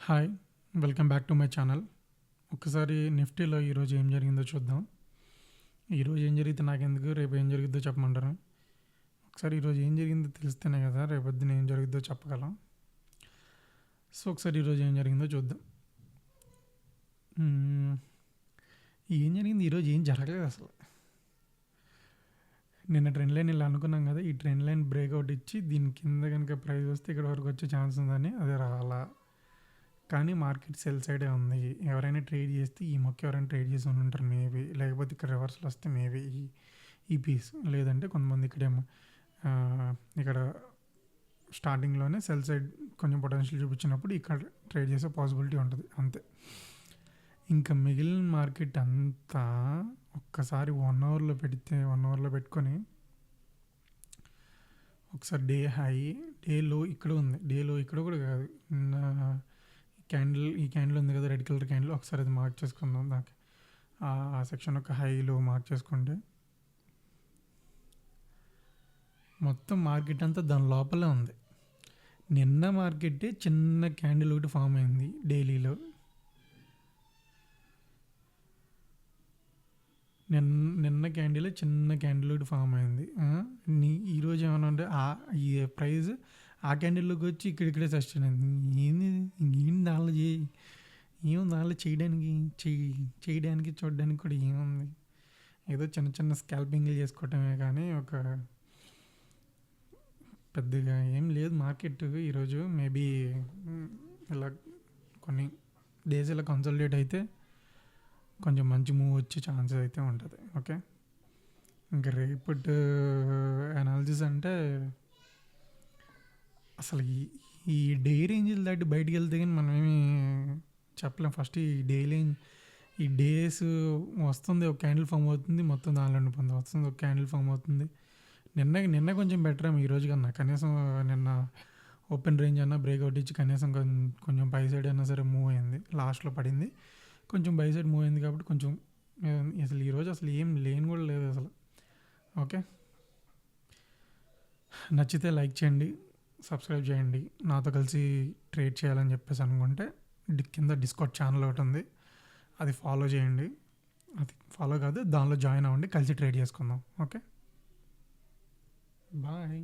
Hi! Welcome back to my channel. ఒక్కసారి నిఫ్టీలో ఈరోజు ఏం జరిగిందో చూద్దాం. ఈరోజు ఏం జరిగితే నాకెందుకు, రేపు ఏం జరిగిద్దో చెప్పమంటారా? ఒకసారి ఈరోజు ఏం జరిగిందో తెలిస్తేనే కదా రేపొద్దున ఏం జరిగిద్దో చెప్పగలం. సో ఒకసారి ఈరోజు ఏం జరిగిందో చూద్దాం. ఏం జరిగింది ఈరోజు? ఏం జరగలేదు అసలు. నిన్న ట్రెండ్ లైన్ ఇలా అనుకున్నాం కదా, ఈ ట్రెండ్ లైన్ బ్రేక్అవుట్ ఇచ్చి దీని కింద కనుక ప్రైస్ వస్తే ఇక్కడ వరకు వచ్చే ఛాన్స్ ఉందని అదే రాలా. కానీ మార్కెట్ సెల్ సైడే ఉంది. ఎవరైనా ట్రేడ్ చేస్తే ఈ మొక్క ఎవరైనా ట్రేడ్ చేసి ఉంటారు మేబీ, లేకపోతే ఇక్కడ రివర్సల్ వస్తే మేబీ ఈ పీస్, లేదంటే కొంతమంది ఇక్కడేమో ఇక్కడ స్టార్టింగ్లోనే సెల్ సైడ్ కొంచెం పొటెన్షియల్ చూపించినప్పుడు ఇక్కడ ట్రేడ్ చేసే పాసిబిలిటీ ఉంటుంది అంతే. ఇంకా మిగిలిన మార్కెట్ అంతా ఒక్కసారి 1 అవర్లో పెడితే 1 అవర్లో పెట్టుకొని ఒకసారి డే హై డే లో ఇక్కడ ఉంది, డే లో ఇక్కడ కూడా కాదు, ఈ క్యాండిల్ ఉంది కదా రెడ్ కలర్ క్యాండిల్, ఒకసారి అది మార్క్ చేసుకుందాం. దానికి ఆ సెక్షన్ ఒక హైలో మార్క్ చేసుకుంటే మొత్తం మార్కెట్ అంతా దాని లోపలే ఉంది. నిన్న మార్కెట్ చిన్న క్యాండిల్ ఒకటి ఫామ్ అయింది డైలీలో. నిన్న క్యాండిల్ చిన్న క్యాండిల్ ఒకటి ఫామ్ అయింది. ఈరోజు ఏమైనా ఉంటే ఈ ప్రైస్ ఆ క్యాండిల్లోకి వచ్చి ఇక్కడిక్కడే సస్టైన్ అయింది. ఏంది దానిలో చేయడానికి చూడడానికి కూడా ఏముంది? ఏదో చిన్న చిన్న స్కాల్పింగ్లు చేసుకోవటమే కానీ ఒక పెద్దగా ఏం లేదు మార్కెట్ ఈరోజు. మేబీ ఇలా కొన్ని డేస్ ఇలా కన్సల్టేట్ అయితే కొంచెం మంచి మూవ్ వచ్చే ఛాన్సెస్ అయితే ఉంటుంది. ఓకే, ఇంకా రేపటి అనాలిసిస్ అంటే అసలు ఈ డే రేంజ్లు దాటి బయటికి వెళ్తే కానీ మనం ఏమి చెప్పలేం. ఫస్ట్ ఈ డేస్ వస్తుంది, ఒక క్యాండిల్ ఫామ్ అవుతుంది, మొత్తం దానిలో ఉండిపోతుంది, వస్తుంది ఒక క్యాండిల్ ఫామ్ అవుతుంది. నిన్న కొంచెం బెటర్ ఈ రోజు కన్నా. కనీసం నిన్న ఓపెన్ రేంజ్ అన్నా బ్రేక్అవుట్ ఇచ్చి కనీసం కొంచెం బై సైడ్ అయినా సరే మూవ్ అయింది, లాస్ట్లో పడింది, కొంచెం బై సైడ్ మూవ్ అయింది కాబట్టి కొంచెం. అసలు ఈరోజు అసలు ఏం లేని కూడా లేదు అసలు. ఓకే, నచ్చితే లైక్ చేయండి, సబ్స్క్రైబ్ చేయండి. నాతో కలిసి ట్రేడ్ చేయాలని చెప్పేసి అనుకుంటే కింద డిస్కౌంట్ ఛానల్ ఒకటి ఉంది, అది ఫాలో చేయండి. అది ఫాలో కాదు, దానిలో జాయిన్ అవ్వండి, కలిసి ట్రేడ్ చేసుకుందాం. Okay, bye.